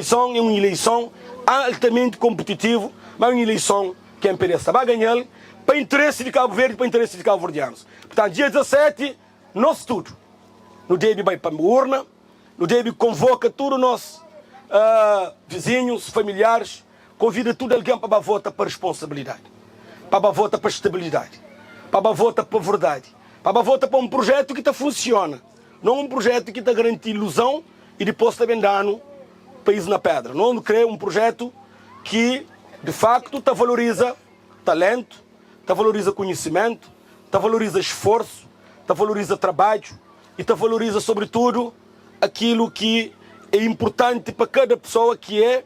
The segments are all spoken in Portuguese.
eleição é uma eleição altamente competitiva, mas é uma eleição que a MPD está a ganhar para interesse de Cabo Verde, para interesse de cabo-verdianos. Portanto, dia 17, nós tudo. No DEB vai para a urna, no DEB convoca todos os nossos vizinhos, familiares, convida todo alguém para votar para responsabilidade, para votar para estabilidade, para votar para verdade, para votar para um projeto que funciona, não um projeto que está garantindo ilusão e depois está vendendo país na pedra. Não cria um projeto que, de facto, valoriza talento, valoriza conhecimento, valoriza esforço, valoriza trabalho e valoriza, sobretudo, aquilo que é importante para cada pessoa que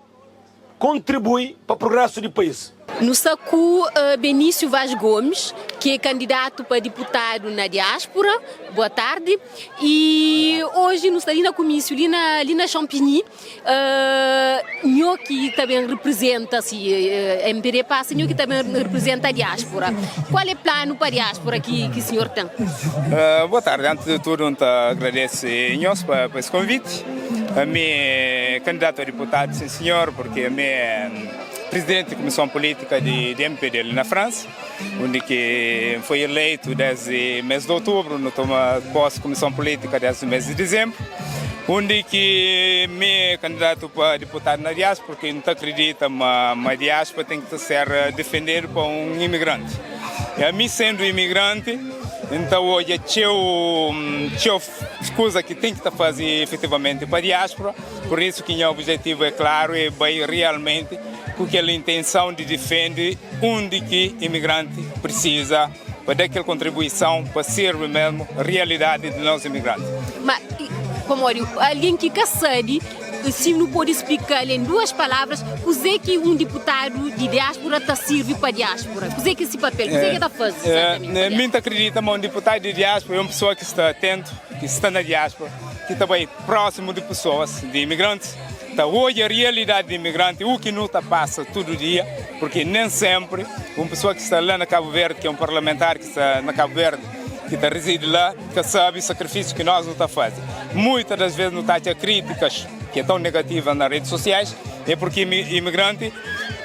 contribui para o progresso do país. No saco Benício Vaz Gomes, que é candidato para deputado na diáspora. Boa tarde. E hoje nós estamos na comício ali na Champigny, que também representa, a MPD passa, que também representa a diáspora. Qual é o plano para a diáspora que o senhor tem? Boa tarde. Antes de tudo, agradeço por esse convite. A minha candidato a deputado, sim senhor, porque a minha presidente da Comissão Política de MPD na França, onde que foi eleito desde o mês de outubro, no toma posse da Comissão Política desde o mês de dezembro, onde que me candidato para deputado na diáspora, porque não acredita que a diáspora tem que ser defendida por um imigrante. E a mim sendo imigrante, então hoje tinha coisa que tem que fazer efetivamente para a diáspora, por isso que o objetivo é claro e vai realmente com aquela intenção de defender onde que imigrante precisa para dar aquela contribuição para ser mesmo a realidade de nós imigrantes. Mas, como alguém que sabe, se não pode explicar em duas palavras, o que um deputado de diáspora serve para a diáspora? O que esse papel, o que está fazendo? Muito acredita, um deputado de diáspora é uma pessoa que está atento, que está na diáspora, que está bem próximo de pessoas, de imigrantes. Então, hoje a realidade do imigrante, o que não passa todo dia, porque nem sempre uma pessoa que está lá na Cabo Verde, que é um parlamentar que está na Cabo Verde, que está reside lá, que sabe o sacrifício que nós não fazendo. Muitas das vezes não está a críticas que é tão negativa nas redes sociais, é porque imigrante,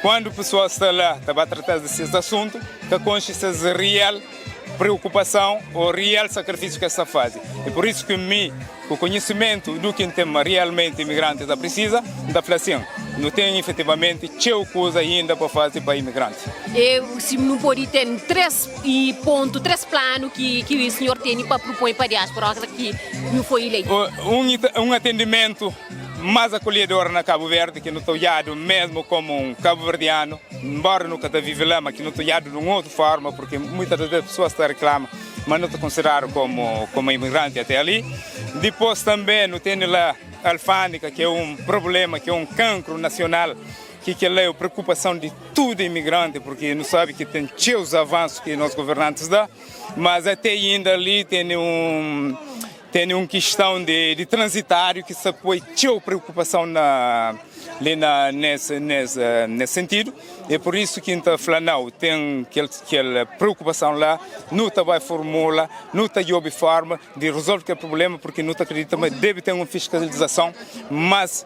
quando a pessoa está lá, está a tratar desses assuntos, que a consciência real preocupação ou real sacrifício que está fazendo. É por isso que o conhecimento do que tem realmente imigrante precisa, da assim, não tem efetivamente coisa ainda para fazer para imigrante. E se não pode ter três planos que o senhor tem para propor para a diáspora que não foi eleito? Um atendimento mais acolhedor na Cabo Verde, que não estou olhado mesmo como um cabo-verdiano, embora nunca vive lá, mas que não estou olhado de uma outra forma, porque muitas das pessoas reclamam, mas não estou considerado como imigrante até ali. Depois também não tem lá a alfândega, que é um problema, que é um cancro nacional, que é a preocupação de todo imigrante, porque não sabe que tem os avanços que nós governantes dão, mas até ainda ali tem uma questão de transitário que se põe preocupação nesse sentido. É por isso que a Flanau tem aquela preocupação lá, não vai formula, não tem forma de resolver aquele problema, porque não acredita, mas deve ter uma fiscalização mais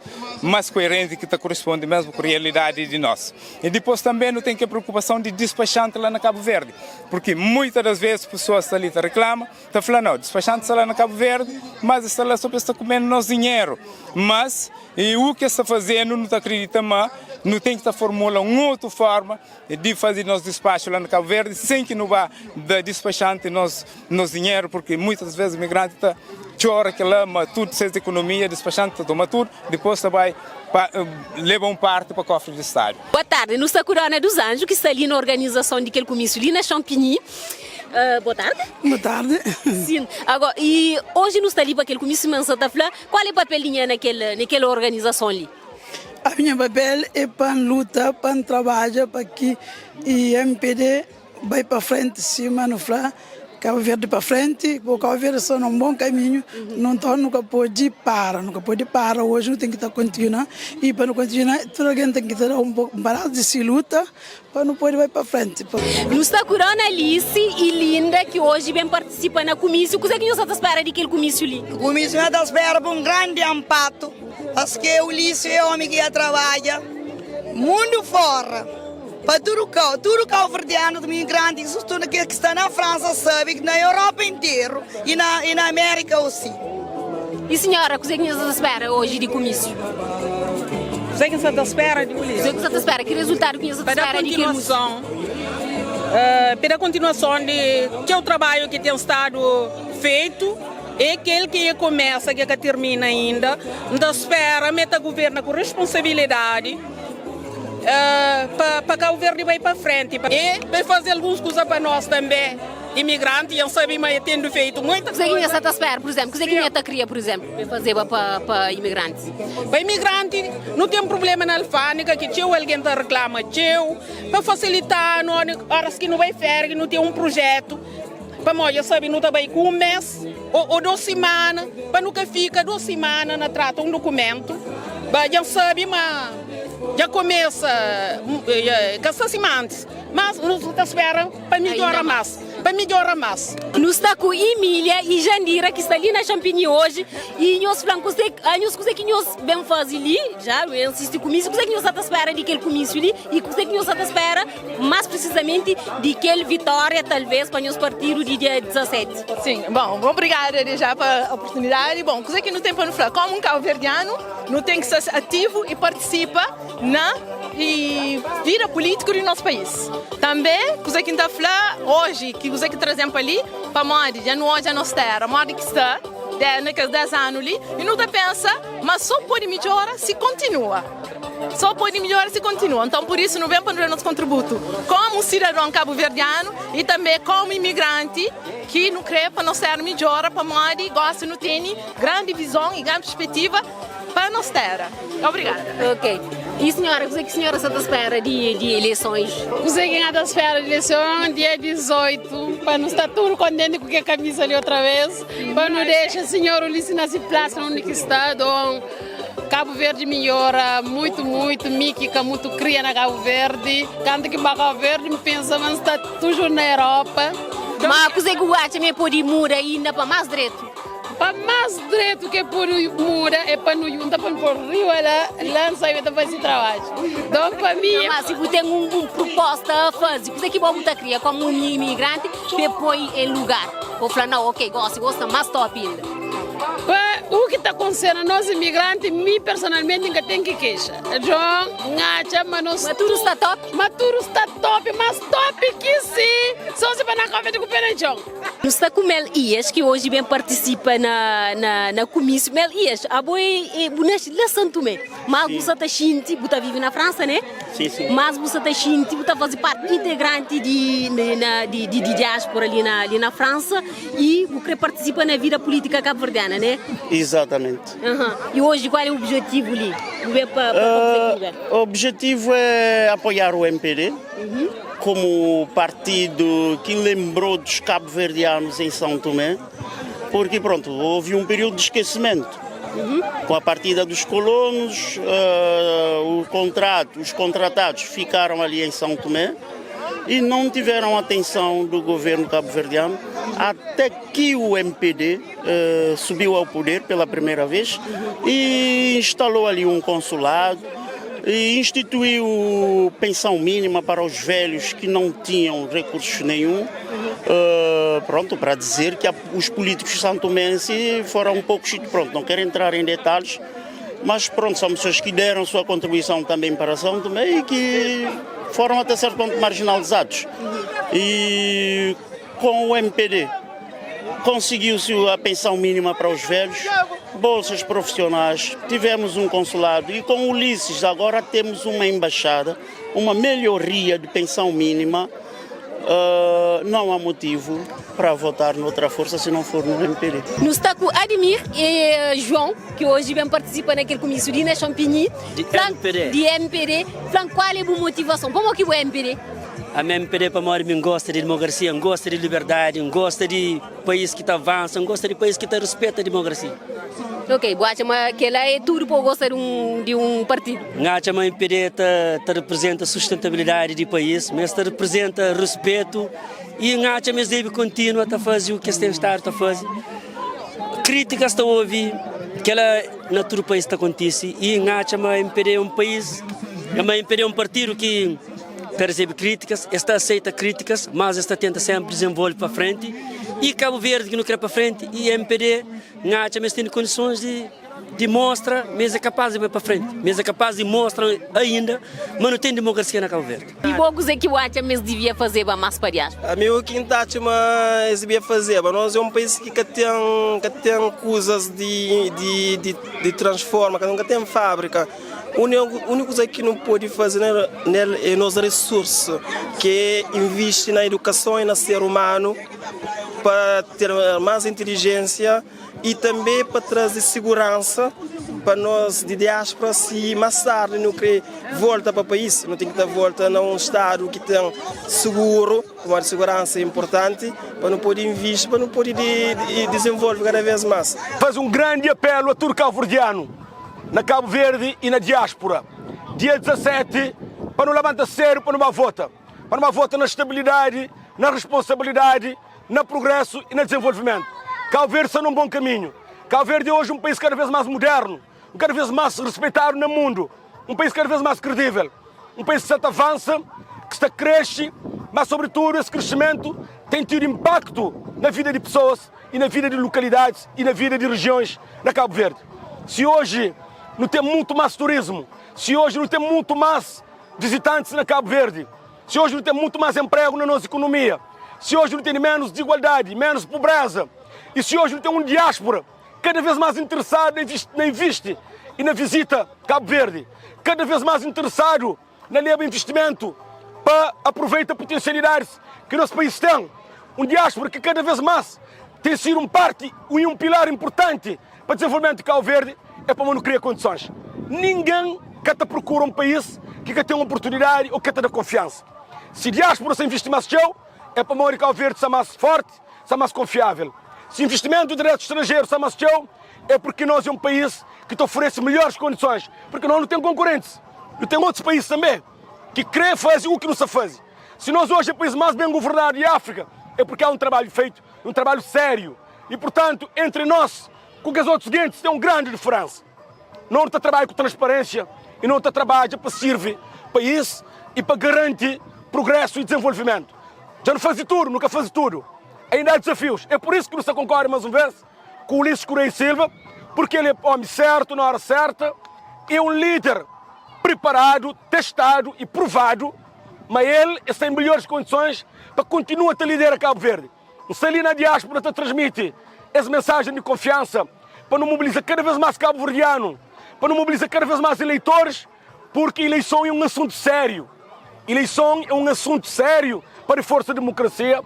coerente que corresponde mesmo com a realidade de nós. E depois também não tem que a preocupação de despachante lá na Cabo Verde, porque muitas das vezes as pessoas ali reclamam, está falando, não, despachante está lá na Cabo Verde, mas está lá só para estar comendo nosso dinheiro. Mas o que está fazendo não acredita, mas não tem que estar formula uma outra forma de fazer nosso despacho lá na Cabo Verde, sem que não vá da despachante nosso dinheiro, porque muitas vezes o imigrante chora que lá, mas tudo se economia, despachante toma tudo, depois vai leva parte para o cofre do Estado. Boa tarde, no Corona dos Anjos, que está ali na organização de aquele comício ali na Champigny. Boa tarde. Boa tarde. Sim. Agora, e hoje nós estamos ali para aquele comício mensa da Flá. Qual é o papel naquela organização ali? A minha papel é para lutar, para trabalhar, para que o MPD vai para frente, cima, no Flá, Cabo Verde para frente, o Cabo Verde só num bom caminho, não tá, nunca pode parar, hoje não tem que estar continuando, e para não continuar, toda alguém tem que ter um pouco parado de se luta, para não poder ir para frente. Nos está curando Alice e Linda, que hoje bem participam na comício, o que é que você espera daquele comício ali? O comício está espera por um grande impacto, porque o Ulisses é homem que trabalha, mundo fora. Para tudo Cabo Verdeano, de migrantes, tudo que está na França, sabe que na Europa inteira e na América aussi. E senhora, o que é que você espera hoje de comício? O que você espera de Ulisses? O que você espera? Que resultado que você espera de continuação? Para a continuação de o trabalho que tem estado feito, é aquele que começa, que termina ainda, então espera, meta o governo com responsabilidade, para que o governo vai para frente e vai fazer algumas coisas para nós também, imigrantes, e sabem, mas tendo feito muita coisa. O que você espera, por exemplo? O que você queria, por exemplo, para fazer para imigrantes? Para imigrantes, não tem problema na alfândega, que alguém reclama, para facilitar, horas que não vai ferro, não tem um projeto, para nós, sabe, não trabalha com um mês ou 2 semanas, para nunca fica 2 semanas na trata um documento, já sabe, mas já começa com essas semanas, mas nós esperamos para melhorar mais. Nós estamos com Emília e Jandira, que está ali na Champigny hoje, e nós falamos que nós vamos fazer ali, já insistir com isso, o que nós espera daquele comício ali, e o que nós espera mais precisamente daquele vitória, talvez, para nós partir do dia 17. Sim, bom, obrigada já pela oportunidade. Bom, o que não tem para nos falar? Como um cabo-verdiano, não tem que ser ativo e participa na vida política do nosso país. Também, o que está falando hoje, que você que trazemos ali, para morrer, já não hoje a nossa terra, morrer que está, naqueles 10 anos ali, e não pensa, mas só pode melhorar se continua. Só pode melhorar se continua. Então, por isso, não vem para o nosso contributo como cidadão cabo-verdiano e também como imigrante que não crê para nós ter melhor, para nós gosta, não tem grande visão e grande perspectiva para a nossa terra. Obrigada. Ok. E senhora, o que a senhora está à espera de eleições? O que está à espera de eleições dia 18, para não estar tudo contente com a camisa ali outra vez, para não deixar o senhor Ulisses na plaça onde está, então Cabo Verde melhora muito, míquica, muito cria na Cabo Verde, quando que para Cabo Verde me pensa, mas está tudo na Europa. Mas o que você acha que pode mudar ainda para mais direito? Para mais direito que por muda é para não juntar para por rio ela lança e vai fazer trabalho. Então para mim, mas se você tem uma proposta a fazer, você que vai botar cria como um imigrante, depois em lugar. Vou falar não, ok, gosta mais top ainda. O que está acontecendo nós imigrantes, mim personalmente nunca tenho que queixar. João, ngacha, mas tudo está top? Mas tudo está top, mas top que sim. Só se vai na café de cupena, João. Nós está com Mel Ias, que hoje bem participa na comício. Mel Ias, a boi é Santo Tomé. Mas você está xinti, você vive na França, né? Sim. Mas você está xinti, você faz parte integrante de diáspora ali na França e você participa na vida política cabo-verdiana, né? Exatamente. E hoje qual é o objetivo ali? O objetivo é apoiar o MPD como partido que lembrou dos cabo-verdianos em São Tomé, porque pronto, houve um período de esquecimento. Com a partida dos colonos, os contratados ficaram ali em São Tomé e não tiveram atenção do governo cabo-verdiano até que o MPD subiu ao poder pela primeira vez e instalou ali um consulado e instituiu pensão mínima para os velhos que não tinham recursos nenhum, para dizer que os políticos santomenses foram um pouco, não quero entrar em detalhes, mas são pessoas que deram sua contribuição também para São Tomé e que foram até certo ponto marginalizados. E com o MPD conseguiu-se a pensão mínima para os velhos, bolsas profissionais, tivemos um consulado e com o Ulisses agora temos uma embaixada, uma melhoria de pensão mínima. Não há motivo para votar noutra força se não for no MPD. Nós está com Admir e João, que hoje vem participar naquele comício de Champigny. De MPD. Qual é a motivação? Como é que o MPD? A minha MPD para morrer me gosta de democracia, gosta de liberdade, gosta de país que avança, gosta de país que respeita a democracia. Ok, boa, mas que ela é tudo para gostar de um partido. A minha MPD representa a sustentabilidade do país, mas representa respeito e a mas deve continuar a fazer o que está a fazer. Críticas estão a ouvir, que ela na todo o país está acontecendo e a minha MPD é um país, a minha MPD é um partido que recebe críticas, está aceita críticas, mas está tenta sempre desenvolver para frente. E Cabo Verde que não quer para frente, e a MPD, mas tem condições de mostrar, mas é capaz de ir para frente, mas é capaz de mostrar ainda, mas não tem democracia na Cabo Verde. E vou dizer que o Acha mesmo devia fazer mais para a diáspora. A mim o que mas devia fazer, mas nós é um país que tem coisas de transforma, que não tem fábrica. A única coisa que não pode fazer é nos recursos, que investe na educação e no ser humano para ter mais inteligência e também para trazer segurança para nós de diáspora, se mais tarde não querer volta para o país, não tem que dar volta num estado que tem seguro, uma segurança importante, para não poder investir, para não poder desenvolver cada vez mais. Faz um grande apelo a todo cabo-verdiano, na Cabo Verde e na diáspora. Dia 17, para não levantar sério, para não votar. Para não votar na estabilidade, na responsabilidade, no progresso e no desenvolvimento. Cabo Verde está num bom caminho. Cabo Verde é hoje um país cada vez mais moderno, cada vez mais respeitado no mundo, um país cada vez mais credível, um país que está avança, que está cresce, mas sobretudo esse crescimento tem tido impacto na vida de pessoas e na vida de localidades e na vida de regiões da Cabo Verde. Se hoje não tem muito mais turismo, se hoje não tem muito mais visitantes na Cabo Verde, se hoje não tem muito mais emprego na nossa economia, se hoje não tem menos desigualdade, menos pobreza, e se hoje não tem uma diáspora cada vez mais interessada na investe e na visita a Cabo Verde, cada vez mais interessado na leva investimento para aproveitar potencialidades que o nosso país tem, uma diáspora que cada vez mais tem sido um pilar importante para o desenvolvimento de Cabo Verde, é para não criar condições. Ninguém que procura um país que tem uma oportunidade ou que tem confiança. Se a diáspora se investir mais show, é para o Cabo Verde ser mais forte, ser mais confiável. Se o investimento direto estrangeiro ser mais show, é porque nós é um país que te oferece melhores condições, porque nós não temos concorrentes. E tem outros países também que querem fazer o que não se faz. Se nós hoje é o país mais bem governado de África, é porque há um trabalho feito, um trabalho sério. E, portanto, entre nós, com os outros seguintes, tem uma grande diferença. Não está trabalho com transparência e não está trabalho para servir o país e para garantir progresso e desenvolvimento. Já não faz tudo, nunca faz tudo. Ainda há desafios. É por isso que não se concorda mais uma vez com o Ulisses Correia Silva, porque ele é homem certo, na hora certa, é um líder preparado, testado e provado, mas ele está em melhores condições para continuar a liderar Cabo Verde. Se ali na diáspora te transmite essa mensagem de confiança para não mobilizar cada vez mais cabo-verdiano, para não mobilizar cada vez mais eleitores, porque eleição é um assunto sério. Eleição é um assunto sério para a força da democracia,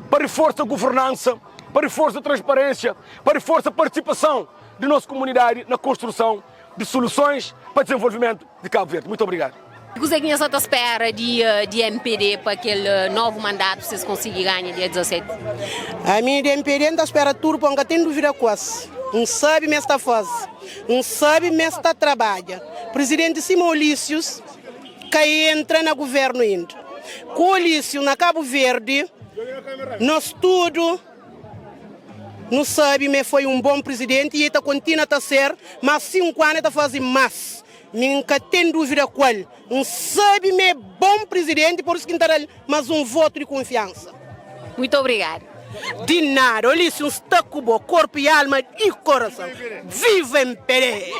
para a força da governança, para a força da transparência, para a força da participação da nossa comunidade na construção de soluções para o desenvolvimento de Cabo Verde. Muito obrigado. O que você está à espera de MPD para aquele novo mandato, vocês conseguirem ganhar dia 17? A minha de MPD está à espera tudo, porque não tem dúvida quase. Não sabe mesmo está faz, não sabe mesmo está trabalha. Presidente Simão Ulisses, que entra no governo ainda. Com o Ulisses na Cabo Verde, nós tudo não sabe, mas foi um bom presidente e ele continua a ser, mas 5 anos está fazendo mais. Nunca tem dúvida qual. Não sabe, mas é bom presidente, por isso que está mais um voto de confiança. Muito obrigado. De nada, Ulisses está com corpo e alma e coração. Viva MPD!